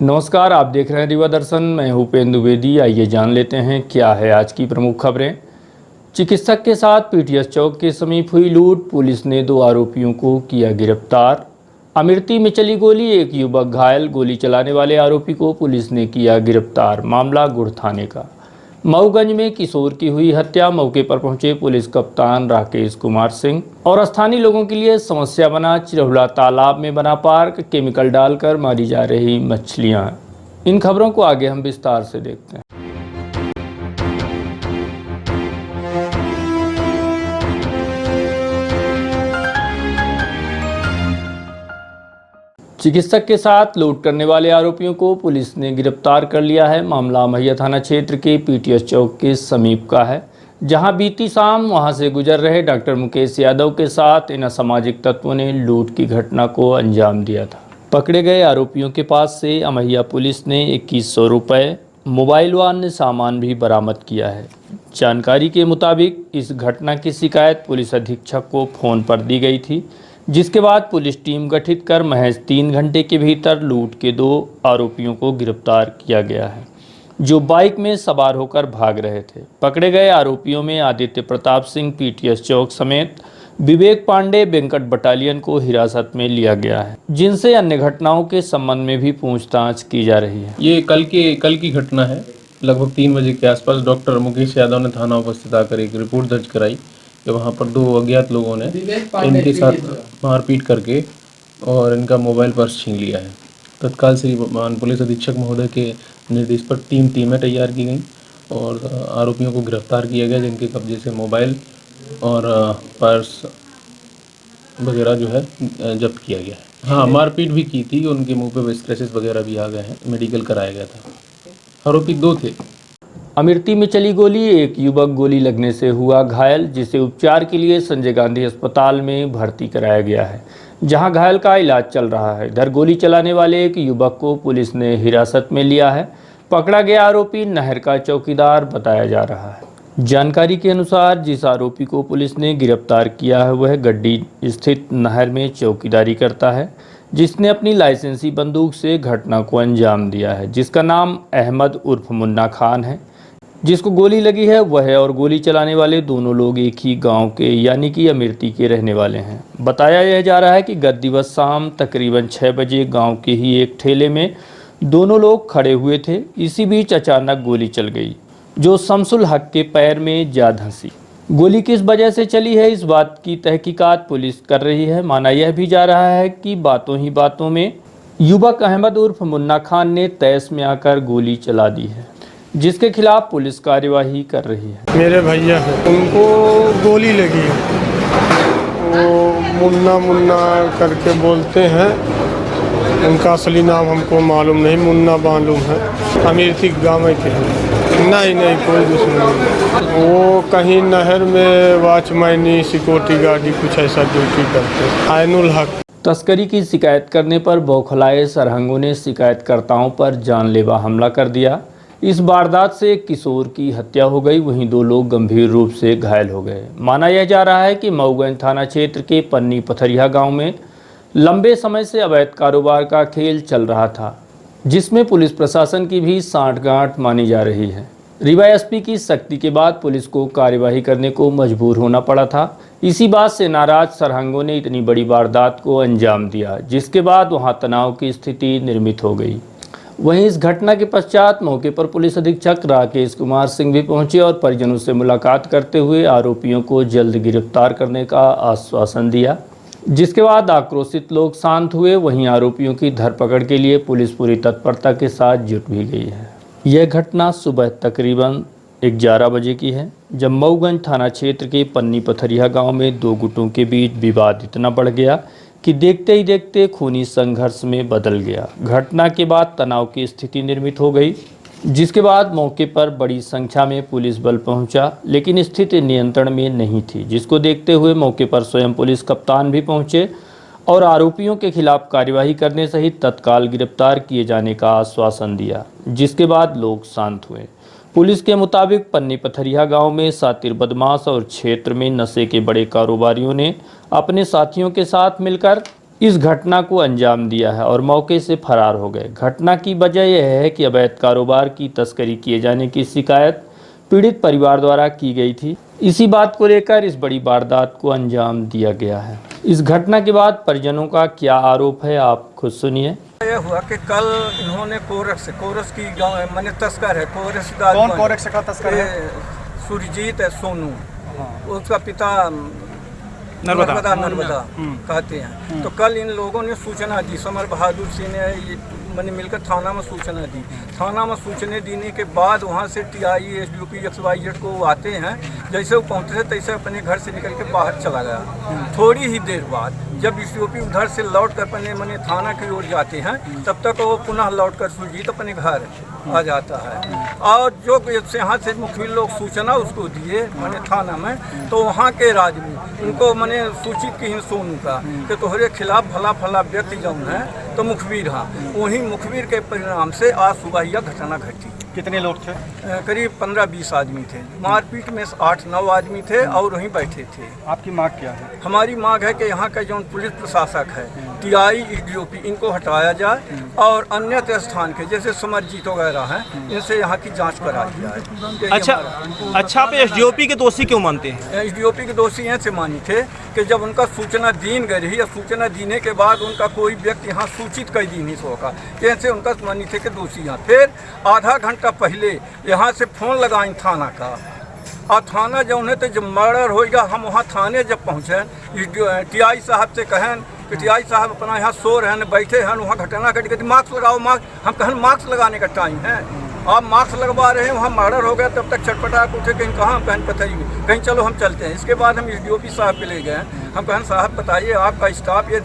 नमस्कार, आप देख रहे हैं दिवा दर्शन। मैं उपेंद्र द्विवेदी। आइए जान लेते हैं क्या है आज की प्रमुख खबरें। चिकित्सक के साथ पीटीएस चौक के समीप हुई लूट, पुलिस ने 2 आरोपियों को किया गिरफ्तार। अमेठी में चली गोली, एक युवक घायल, गोली चलाने वाले आरोपी को पुलिस ने किया गिरफ्तार। मामला गुड़ थाने का। मऊगंज में किशोर की हुई हत्या, मौके पर पहुंचे पुलिस कप्तान राकेश कुमार सिंह। और स्थानीय लोगों के लिए समस्या बना चिरहुला तालाब में बना पार्क, केमिकल डालकर मारी जा रही मछलियां। इन खबरों को आगे हम विस्तार से देखते हैं। चिकित्सक के साथ लूट करने वाले आरोपियों को पुलिस ने गिरफ्तार कर लिया है। मामला मैया थाना क्षेत्र के पीटीएस चौक के समीप का है, जहां बीती शाम वहां से गुजर रहे डॉक्टर मुकेश यादव के साथ इन असामाजिक तत्वों ने लूट की घटना को अंजाम दिया था। पकड़े गए आरोपियों के पास से अमैया पुलिस ने 2100 रुपये, मोबाइल व अन्य सामान भी बरामद किया है। जानकारी के मुताबिक इस घटना की शिकायत पुलिस अधीक्षक को फ़ोन पर दी गई थी, जिसके बाद पुलिस टीम गठित कर महज 3 घंटे के भीतर लूट के 2 आरोपियों को गिरफ्तार किया गया है, जो बाइक में सवार होकर भाग रहे थे। पकड़े गए आरोपियों में आदित्य प्रताप सिंह पीटीएस चौक समेत विवेक पांडे वेंकट बटालियन को हिरासत में लिया गया है, जिनसे अन्य घटनाओं के संबंध में भी पूछताछ की जा रही है। ये कल की घटना है। लगभग 3 बजे के आसपास डॉक्टर मुकेश यादव ने थाना उपस्थित आकर एक रिपोर्ट दर्ज कराई कि वहाँ पर 2 अज्ञात लोगों ने इनके साथ मारपीट करके और इनका मोबाइल पर्स छीन लिया है। तत्काल श्रीमान पुलिस अधीक्षक महोदय के निर्देश पर टीमें तैयार की गई और आरोपियों को गिरफ्तार किया गया, जिनके कब्जे से मोबाइल और पर्स वगैरह जो है जब्त किया गया है। हाँ, मारपीट भी की थी, उनके मुंह पे स्क्रैचेस वगैरह भी आ गए हैं, मेडिकल कराया गया था। आरोपी 2 थे। अमेठी में चली गोली, एक युवक गोली लगने से हुआ घायल, जिसे उपचार के लिए संजय गांधी अस्पताल में भर्ती कराया गया है, जहां घायल का इलाज चल रहा है। इधर गोली चलाने वाले एक युवक को पुलिस ने हिरासत में लिया है। पकड़ा गया आरोपी नहर का चौकीदार बताया जा रहा है। जानकारी के अनुसार जिस आरोपी को पुलिस ने गिरफ्तार किया है वह गड्डी स्थित नहर में चौकीदारी करता है, जिसने अपनी लाइसेंसी बंदूक से घटना को अंजाम दिया है, जिसका नाम अहमद उर्फ मुन्ना खान है। जिसको गोली लगी है वह और गोली चलाने वाले दोनों लोग एक ही गांव के यानी कि अमेठी के रहने वाले हैं। बताया यह जा रहा है कि गत दिवस शाम तकरीबन 6 बजे गांव के ही एक ठेले में दोनों लोग खड़े हुए थे। इसी बीच अचानक गोली चल गई, जो शमसुल हक के पैर में जा धंसी। गोली किस वजह से चली है, इस बात की तहकीकात पुलिस कर रही है। माना यह भी जा रहा है कि बातों ही बातों में युवक अहमद उर्फ मुन्ना खान ने तैश में आकर गोली चला दी है, जिसके खिलाफ पुलिस कार्यवाही कर रही है। मेरे भैया हैं, उनको गोली लगी है। वो मुन्ना करके बोलते हैं, उनका असली नाम हमको मालूम नहीं, मुन्ना मालूम है। अमेठी गाँव के हैं। नहीं, कोई दुश्मनी नहीं। वो कहीं नहर में वॉचमैनी सिक्योरिटी गार्ड कुछ ऐसा ड्यूटी करते हैं। आयनुल हक। तस्करी की शिकायत करने पर बौखलाए सरहंगों ने शिकायतकर्ताओं पर जानलेवा हमला कर दिया। इस वारदात से एक किशोर की हत्या हो गई, वहीं 2 लोग गंभीर रूप से घायल हो गए। माना यह जा रहा है कि मऊगंज थाना क्षेत्र के पन्नी पथरिया गांव में लंबे समय से अवैध कारोबार का खेल चल रहा था, जिसमें पुलिस प्रशासन की भी सांठगांठ मानी जा रही है। रीवा एसपी की सख्ती के बाद पुलिस को कार्यवाही करने को मजबूर होना पड़ा था। इसी बात से नाराज सरहंगों ने इतनी बड़ी वारदात को अंजाम दिया, जिसके बाद वहां तनाव की स्थिति निर्मित हो गई। वहीं इस घटना के पश्चात मौके पर पुलिस अधीक्षक राकेश कुमार सिंह भी पहुंचे और परिजनों से मुलाकात करते हुए आरोपियों को जल्द गिरफ्तार करने का आश्वासन दिया, जिसके बाद आक्रोशित लोग शांत हुए। वहीं आरोपियों की धरपकड़ के लिए पुलिस पूरी तत्परता के साथ जुट भी गई है। यह घटना सुबह तकरीबन 11 बजे की है, जब मऊगंज थाना क्षेत्र के पन्नी पथरिया गाँव में 2 गुटों के बीच विवाद इतना बढ़ गया कि देखते ही देखते खूनी संघर्ष में बदल गया। घटना के बाद तनाव की स्थिति निर्मित हो गई, जिसके बाद मौके पर बड़ी संख्या में पुलिस बल पहुंचा, लेकिन स्थिति नियंत्रण में नहीं थी, जिसको देखते हुए मौके पर स्वयं पुलिस कप्तान भी पहुंचे और आरोपियों के खिलाफ कार्यवाही करने सहित तत्काल गिरफ्तार किए जाने का आश्वासन दिया, जिसके बाद लोग शांत हुए। पुलिस के मुताबिक पन्नी पथरिया गांव में सातिर बदमाश और क्षेत्र में नशे के बड़े कारोबारियों ने अपने साथियों के साथ मिलकर इस घटना को अंजाम दिया है और मौके से फरार हो गए। घटना की वजह यह है कि अवैध कारोबार की तस्करी किए जाने की शिकायत पीड़ित परिवार द्वारा की गई थी। इसी बात को लेकर इस बड़ी वारदात को अंजाम दिया गया है। इस घटना के बाद परिजनों का क्या आरोप है, आप खुद सुनिए। यह हुआ कि कल इन्होंने कोरस की गाँव मैंने तस्कर है कोरस कौन कोरस का तस्कर है? सुरजीत है सोनू, उसका पिता नर्मदा कहते हैं। तो कल इन लोगों ने सूचना दी, समर बहादुर सिंह ने मैंने मिलकर थाना में सूचना दी। थाना में सूचना देने के बाद वहाँ से टीआई एसडीओपी XYZ को आते हैं। जैसे वो पहुँचते तैसे अपने घर से निकल के बाहर चला गया। थोड़ी ही देर बाद जब एसडीओपी उधर से लौट कर अपने मैंने थाना की ओर जाते हैं, तब तक वो पुनः लौट कर सुरजीत अपने घर आ जाता है। और जो यहाँ से मुखबिर लोग सूचना उसको दिए मैंने थाना में, तो वहाँ के आदमी उनको मैंने सूचित की सोनू का कि तुम्हारे खिलाफ फला व्यक्ति जौन है तो मुखबिर हाँ, वहीं मुखबिर के परिणाम से आज सुबह यह घटना घटी। कितने लोग थे? करीब 15-20 आदमी थे। मारपीट में 8-9 आदमी थे और वहीं बैठे थे। आपकी मांग क्या है? हमारी मांग है कि यहाँ का जो पुलिस प्रशासक है टीआई एसडीओपी इनको हटाया जाए और अन्य स्थान के जैसे समरजीत वगैरह हैं इनसे यहाँ की जांच कराई जाए। अच्छा आप एसडीओपी के दोषी क्यों मानते हैं? एसडीओपी के दोषी ऐसे मानी थे कि जब उनका सूचना दीन गई या सूचना देने के बाद उनका कोई व्यक्ति यहाँ सूचित कर दी नहीं होगा, कैसे उनका मानी थे कि दोषी यहाँ। फिर आधा घंटा पहले यहाँ से फ़ोन लगाएं थाना का, और थाना जो है तो जब मर्डर होएगा हम वहाँ थाने जब पहुँचे टीआई साहब से कहें कि टीआई साहब अपना यहाँ सो रहे हैं बैठे हैं, वहाँ घटना घट गई, मास्क लगाओ मास्क। हम कहें मास्क लगाने का टाइम है, आप मास्क लगवा रहे हैं, वहाँ मर्डर हो गया। तब तक छटपटा के उठे कहीं कहाँ बहन बताइए, कहीं चलो हम चलते हैं। इसके बाद हम एसडीओपी साहब पे ले गए। हम कहें साहब बताइए आपका स्टाफ ये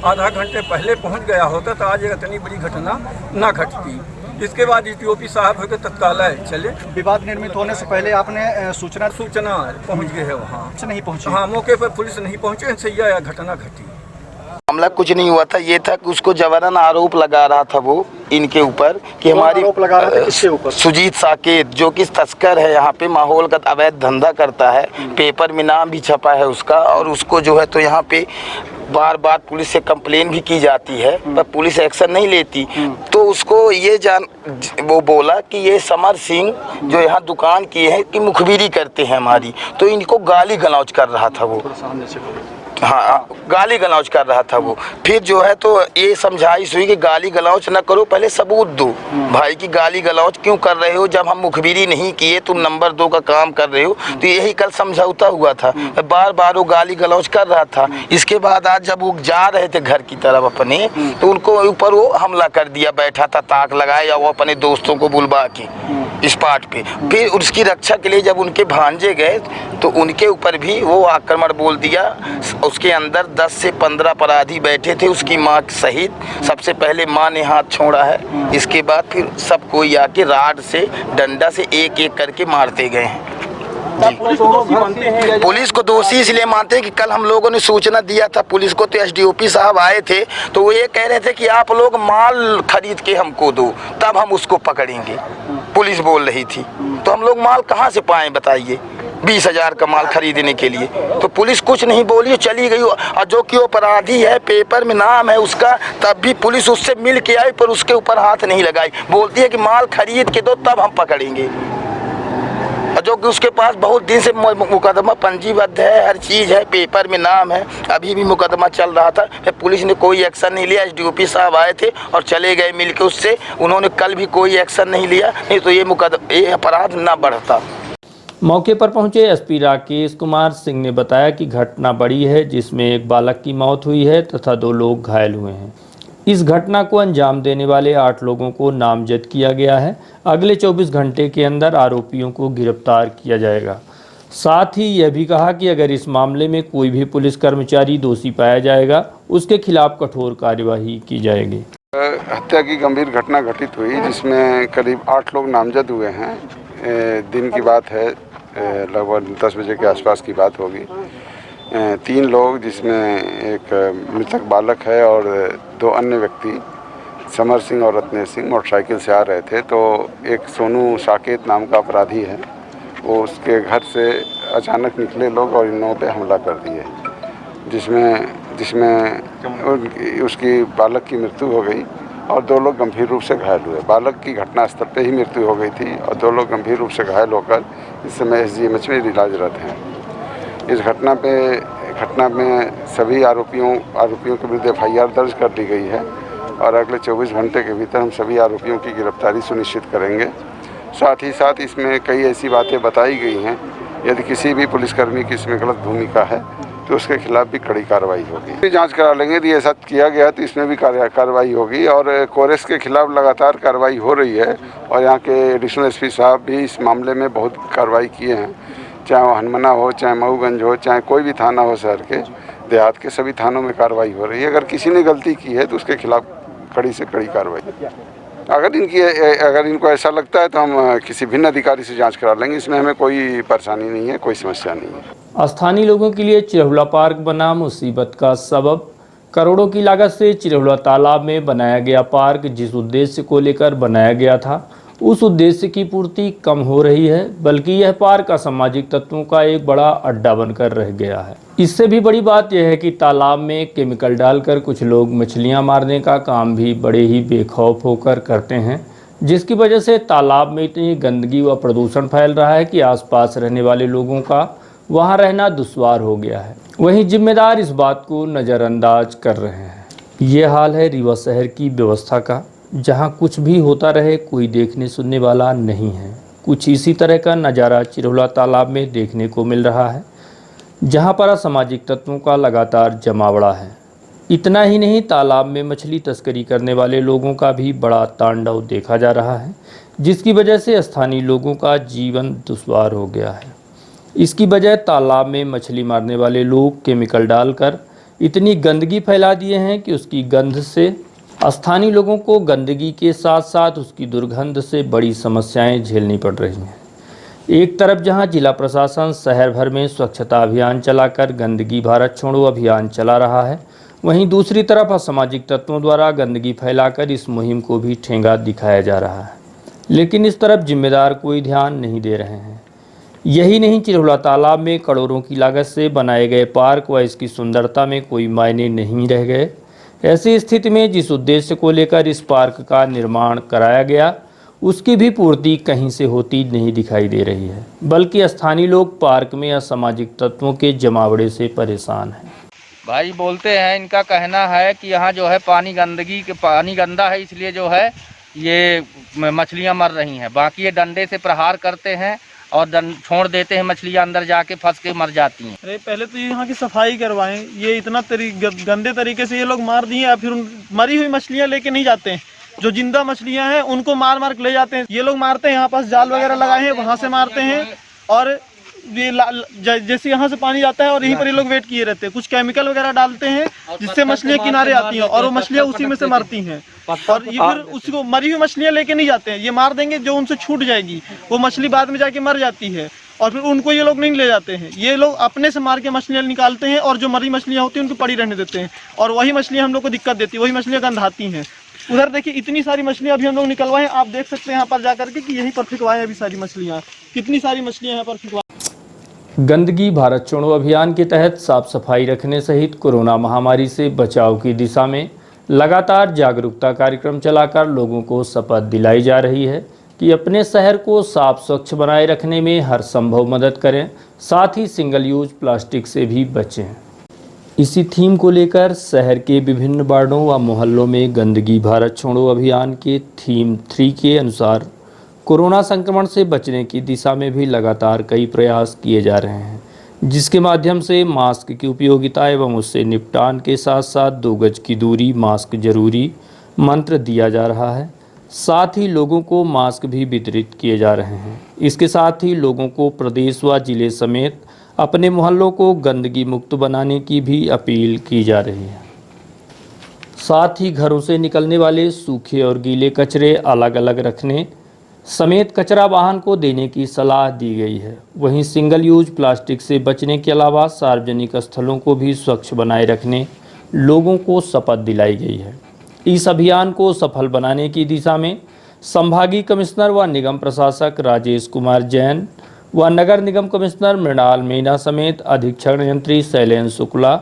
आधा घंटे पहले पहुँच गया होता तो आज इतनी बड़ी घटना ना घटती। इसके बाद एसडीओपी साहब होकर तत्काल चले। विवाद निर्मित होने से पहले आपने सूचना पहुँच गए है वहाँ से नहीं पहुँची? हाँ, मौके पर पुलिस नहीं पहुँचे, इनसे यह घटना घटी। मामला कुछ नहीं हुआ था, ये था कि उसको जबरन आरोप लगा रहा था वो इनके ऊपर कि हमारी आरोप लगा रहा था किसके ऊपर? सुजीत साकेत जो कि तस्कर है, यहाँ पे माहौल का अवैध धंधा करता है, पेपर में नाम भी छपा है उसका। और उसको जो है तो यहाँ पे बार बार पुलिस से कंप्लेन भी की जाती है पर पुलिस एक्शन नहीं लेती। तो उसको ये वो बोला कि ये समर सिंह जो यहाँ दुकान किए हैं कि मुखबिरी करते हैं हमारी, तो इनको गाली गलौज कर रहा था वो। हाँ, गाली गलौज कर रहा था वो। फिर जो है तो ये समझाइश हुई कि गाली गलौज न करो, पहले सबूत दो भाई की गाली गलौज क्यों कर रहे हो, जब हम मुखबिरी नहीं किए तुम नंबर 2 का काम कर रहे हो। तो यही कल समझौता हुआ था। बार बार वो गाली गलौज कर रहा था। इसके बाद आज जब वो जा रहे थे घर की तरफ अपने, तो उनको ऊपर वो हमला कर दिया, बैठा था ताक लगाया, या वो अपने दोस्तों को बुलवा के स्पॉट पे। फिर उसकी रक्षा के लिए जब उनके भांजे गए तो उनके ऊपर भी वो आक्रमण बोल दिया। उसके अंदर 10 से 15 अपराधी बैठे थे, उसकी माँ सहित। सबसे पहले माँ ने हाथ छोड़ा है, इसके बाद फिर सब कोई आके राड से डंडा से एक एक करके मारते गए हैं। पुलिस को दोषी इसलिए मानते हैं कि कल हम लोगों ने सूचना दिया था पुलिस को, तो एसडीओपी साहब आए थे तो वो ये कह रहे थे कि आप लोग माल खरीद के हमको दो तब हम उसको पकड़ेंगे, पुलिस बोल रही थी। तो हम लोग माल कहाँ से पाएं बताइए, 20,000 का माल खरीदने के लिए। तो पुलिस कुछ नहीं बोली, चली गई। और जो कि अपराधी है, पेपर में नाम है उसका, तब भी पुलिस उससे मिल के आई पर उसके ऊपर हाथ नहीं लगाई। बोलती है कि माल खरीद के दो तब हम पकड़ेंगे। और जो कि उसके पास बहुत दिन से मुकदमा पंजीबद्ध है, हर चीज़ है, पेपर में नाम है, अभी भी मुकदमा चल रहा था। फिर पुलिस ने कोई एक्शन नहीं लिया। एसडीओपी साहब आए थे और चले गए मिल के उससे, उन्होंने कल भी कोई एक्शन नहीं लिया, नहीं तो ये अपराध ना बढ़ता। मौके पर पहुंचे एसपी राकेश कुमार सिंह ने बताया कि घटना बड़ी है जिसमें एक बालक की मौत हुई है तथा 2 लोग घायल हुए हैं। इस घटना को अंजाम देने वाले 8 लोगों को नामजद किया गया है। अगले 24 घंटे के अंदर आरोपियों को गिरफ्तार किया जाएगा। साथ ही यह भी कहा कि अगर इस मामले में कोई भी पुलिस कर्मचारी दोषी पाया जाएगा उसके खिलाफ कठोर कार्यवाही की जाएगी। हत्या की गंभीर घटना घटित हुई जिसमें करीब 8 लोग नामजद हुए हैं। दिन की बात है, लगभग 10 बजे के आसपास की बात होगी। 3 लोग जिसमें एक मृतक बालक है और 2 अन्य व्यक्ति समर सिंह और रत्नेश सिंह मोटरसाइकिल से आ रहे थे। तो एक सोनू साकेत नाम का अपराधी है, वो उसके घर से अचानक निकले लोग और इन लोगों पे हमला कर दिए, जिसमें जिसमें उसकी बालक की मृत्यु हो गई और 2 लोग गंभीर रूप से घायल हुए। बालक की घटनास्थल पे ही मृत्यु हो गई थी और 2 लोग गंभीर रूप से घायल होकर इस समय SGMH में इलाजरत हैं। इस घटना में सभी आरोपियों के विरुद्ध FIR दर्ज कर दी गई है और अगले 24 घंटे के भीतर हम सभी आरोपियों की गिरफ्तारी सुनिश्चित करेंगे। साथ ही साथ इसमें कई ऐसी बातें बताई गई हैं, यदि किसी भी पुलिसकर्मी की इसमें गलत भूमिका है तो उसके खिलाफ भी कड़ी कार्रवाई होगी। जांच करा लेंगे, यदि ऐसा किया गया तो इसमें भी कार्रवाई होगी और कोरेस के खिलाफ लगातार कार्रवाई हो रही है और यहाँ के एडिशनल SP साहब भी इस मामले में बहुत कार्रवाई किए हैं, चाहे वो हनुमाना हो, चाहे महूगंज हो, चाहे कोई भी थाना हो, शहर के देहात के सभी थानों में कार्रवाई हो रही है। अगर किसी ने गलती की है तो उसके खिलाफ कड़ी से कड़ी कार्रवाई। अगर इनको ऐसा लगता है तो हम किसी भिन्न अधिकारी से जांच करा लेंगे, इसमें हमें कोई परेशानी नहीं है, कोई समस्या नहीं है। स्थानीय लोगों के लिए चिरहुला पार्क बना मुसीबत का सबब। करोड़ों की लागत से चिरहुला तालाब में बनाया गया पार्क जिस उद्देश्य को लेकर बनाया गया था उस उद्देश्य की पूर्ति कम हो रही है, बल्कि यह पार्क असामाजिक तत्वों का एक बड़ा अड्डा बनकर रह गया है। इससे भी बड़ी बात यह है कि तालाब में केमिकल डालकर कुछ लोग मछलियां मारने का काम भी बड़े ही बेखौफ होकर करते हैं, जिसकी वजह से तालाब में इतनी गंदगी व प्रदूषण फैल रहा है कि आसपास रहने वाले लोगों का वहां रहना दुश्वार हो गया है। वहीं जिम्मेदार इस बात को नज़रअंदाज कर रहे हैं। ये हाल है रीवा शहर की व्यवस्था का, जहां कुछ भी होता रहे कोई देखने सुनने वाला नहीं है। कुछ इसी तरह का नज़ारा चिरहुला तालाब में देखने को मिल रहा है, जहां पर असामाजिक तत्वों का लगातार जमावड़ा है। इतना ही नहीं, तालाब में मछली तस्करी करने वाले लोगों का भी बड़ा तांडव देखा जा रहा है, जिसकी वजह से स्थानीय लोगों का जीवन दुश्वार हो गया है। इसकी वजह तालाब में मछली मारने वाले लोग केमिकल डालकर इतनी गंदगी फैला दिए हैं कि उसकी गंध से स्थानीय लोगों को गंदगी के साथ साथ उसकी दुर्गंध से बड़ी समस्याएं झेलनी पड़ रही हैं। एक तरफ जहां जिला प्रशासन शहर भर में स्वच्छता अभियान चलाकर गंदगी भारत छोड़ो अभियान चला रहा है, वहीं दूसरी तरफ असामाजिक तत्वों द्वारा गंदगी फैलाकर इस मुहिम को भी ठेंगा दिखाया जा रहा है। लेकिन इस तरफ जिम्मेदार कोई ध्यान नहीं दे रहे हैं। यही नहीं, चिरहुला तालाब में करोड़ों की लागत से बनाए गए पार्क व इसकी सुंदरता में कोई मायने नहीं रह गए। ऐसी स्थिति में जिस उद्देश्य को लेकर इस पार्क का निर्माण कराया गया उसकी भी पूर्ति कहीं से होती नहीं दिखाई दे रही है, बल्कि स्थानीय लोग पार्क में असामाजिक तत्वों के जमावड़े से परेशान हैं। भाई बोलते हैं, इनका कहना है कि यहाँ जो है पानी गंदा है, इसलिए जो है ये मछलियाँ मर रही हैं। बाकी ये डंडे से प्रहार करते हैं और छोड़ देते हैं, मछलियाँ अंदर जाके फंस के मर जाती हैं। अरे पहले तो यहाँ की सफाई करवाएं। ये इतना गंदे तरीके से ये लोग मार दिए, या फिर मरी हुई मछलियाँ लेके नहीं जाते हैं। जो जिंदा मछलियाँ हैं उनको मार मार के ले जाते हैं। ये लोग मारते हैं, यहाँ पास जाल वगैरह लगाए हैं, वहाँ से मारते हैं और ये जैसे यहाँ से पानी जाता है और यहीं पर ये लोग वेट किए रहते हैं। कुछ केमिकल वगैरह डालते हैं जिससे मछलियाँ किनारे आती हैं और वो मछलियाँ उसी में से मरती हैं। और ये फिर उसको मरी हुई मछलियाँ लेके नहीं जाते हैं, ये मार देंगे, जो उनसे छूट जाएगी वो मछली बाद में जाके मर जाती है और फिर उनको ये लोग नहीं ले जाते हैं। ये लोग अपने से मार के मछलियाँ निकालते हैं और जो मरी मछलियाँ होती हैं उनको पड़ी रहने देते हैं और वही मछलियाँ हम लोग को दिक्कत देती है, वही मछलियाँ गंधाती हैं। उधर देखिए इतनी सारी मछलियाँ अभी हम लोग निकलवाएं, आप देख सकते हैं यहाँ पर जाकर के कि यहीं पर फिकवाएं अभी सारी मछलियाँ, कितनी सारी मछलियाँ यहाँ पर फिकवाएं। गंदगी भारत छोड़ो अभियान के तहत साफ सफाई रखने सहित कोरोना महामारी से बचाव की दिशा में लगातार जागरूकता कार्यक्रम चलाकर लोगों को शपथ दिलाई जा रही है कि अपने शहर को साफ स्वच्छ बनाए रखने में हर संभव मदद करें, साथ ही सिंगल यूज प्लास्टिक से भी बचें। इसी थीम को लेकर शहर के विभिन्न वार्डों व मोहल्लों में गंदगी भारत छोड़ो अभियान के थीम 3 के अनुसार कोरोना संक्रमण से बचने की दिशा में भी लगातार कई प्रयास किए जा रहे हैं, जिसके माध्यम से मास्क की उपयोगिता एवं उससे निपटान के साथ साथ 2 गज की दूरी, मास्क जरूरी मंत्र दिया जा रहा है। साथ ही लोगों को मास्क भी वितरित किए जा रहे हैं। इसके साथ ही लोगों को प्रदेश व जिले समेत अपने मोहल्लों को गंदगी मुक्त बनाने की भी अपील की जा रही है। साथ ही घरों से निकलने वाले सूखे और गीले कचरे अलग अलग रखने समेत कचरा वाहन को देने की सलाह दी गई है। वहीं सिंगल यूज प्लास्टिक से बचने के अलावा सार्वजनिक स्थलों को भी स्वच्छ बनाए रखने लोगों को शपथ दिलाई गई है। इस अभियान को सफल बनाने की दिशा में संभागीय कमिश्नर व निगम प्रशासक राजेश कुमार जैन व नगर निगम कमिश्नर मृणाल मीणा समेत अधीक्षण यंत्री शैलेंद्र शुक्ला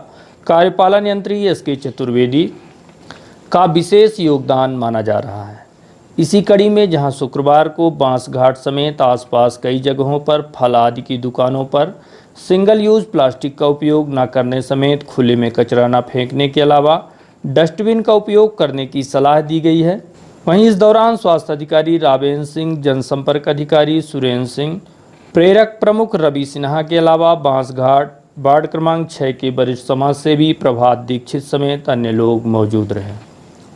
कार्यपालन यंत्री एसके चतुर्वेदी का विशेष योगदान माना जा रहा है। इसी कड़ी में जहां शुक्रवार को बांसघाट समेत आसपास कई जगहों पर फल आदि की दुकानों पर सिंगल यूज प्लास्टिक का उपयोग न करने समेत खुले में कचरा न फेंकने के अलावा डस्टबिन का उपयोग करने की सलाह दी गई है। वहीं इस दौरान स्वास्थ्य अधिकारी रावेंद्र सिंह, जनसंपर्क अधिकारी सुरेंद्र सिंह, प्रेरक प्रमुख रवि सिन्हा के अलावा बांसघाट वार्ड क्रमांक 6 के वरिष्ठ समाज सेवी प्रभात दीक्षित समेत अन्य लोग मौजूद रहे।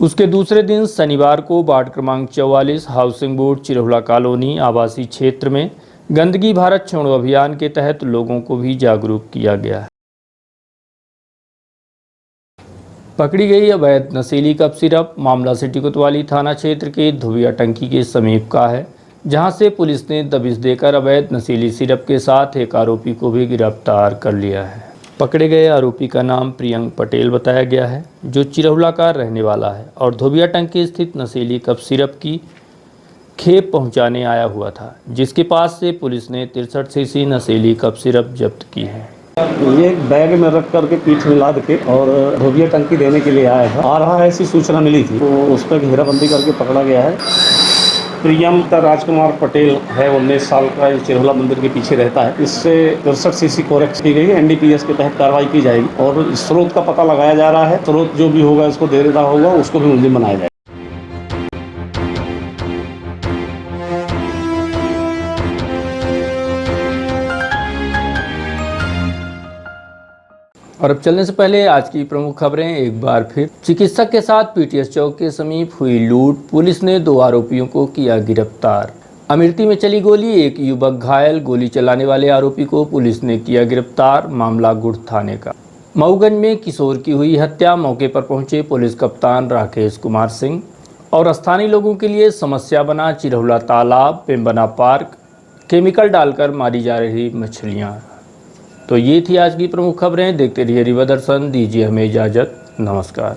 उसके दूसरे दिन शनिवार को वार्ड क्रमांक 44 हाउसिंग बोर्ड चिरहुला कॉलोनी आवासीय क्षेत्र में गंदगी भारत छोड़ो अभियान के तहत लोगों को भी जागरूक किया गया है। पकड़ी गई अवैध नशीली कप सिरप मामला सिटी कोतवाली थाना क्षेत्र के धुबिया टंकी के समीप का है, जहां से पुलिस ने दबिश देकर अवैध नशीली सिरप के साथ एक आरोपी को भी गिरफ्तार कर लिया है। पकड़े गए आरोपी का नाम प्रियंक पटेल बताया गया है, जो चिरहुला का रहने वाला है और धोबिया टंकी स्थित नशीली कप सिरप की खेप पहुंचाने आया हुआ था, जिसके पास से पुलिस ने 63 सीसी नशीली कप सिरप जब्त की है। ये एक बैग में रख करके पीठ में लाद के और धोबिया टंकी देने के लिए आया है। आ रहा है ऐसी सूचना मिली थी, तो उस पर घेराबंदी करके पकड़ा गया है। प्रियंक राजकुमार पटेल है, 19 साल का, चिरहुला मंदिर के पीछे रहता है। इससे 63 सीसी कोरेक्स की गई है। एनडीपीएस के तहत कार्रवाई की जाएगी और स्रोत का पता लगाया जा रहा है। स्रोत जो भी होगा, इसको दे रहा होगा, उसको भी मुलजिम बनाया जाएगा। और अब चलने से पहले आज की प्रमुख खबरें एक बार फिर। चिकित्सक के साथ पीटीएस चौक के समीप हुई लूट, पुलिस ने 2 आरोपियों को किया गिरफ्तार। अमेठी में चली गोली, एक युवक घायल, गोली चलाने वाले आरोपी को पुलिस ने किया गिरफ्तार। मामला गुड़ थाने का। मऊगंज में किशोर की हुई हत्या, मौके पर पहुंचे पुलिस कप्तान राकेश कुमार सिंह। और स्थानीय लोगों के लिए समस्या बना चिरहुला तालाब, पेम्बना पार्क, केमिकल डालकर मारी जा रही मछलियाँ। तो ये थी आज की प्रमुख खबरें। देखते रहिए रिवा दर्शन, दीजिए हमें इजाज़त। नमस्कार।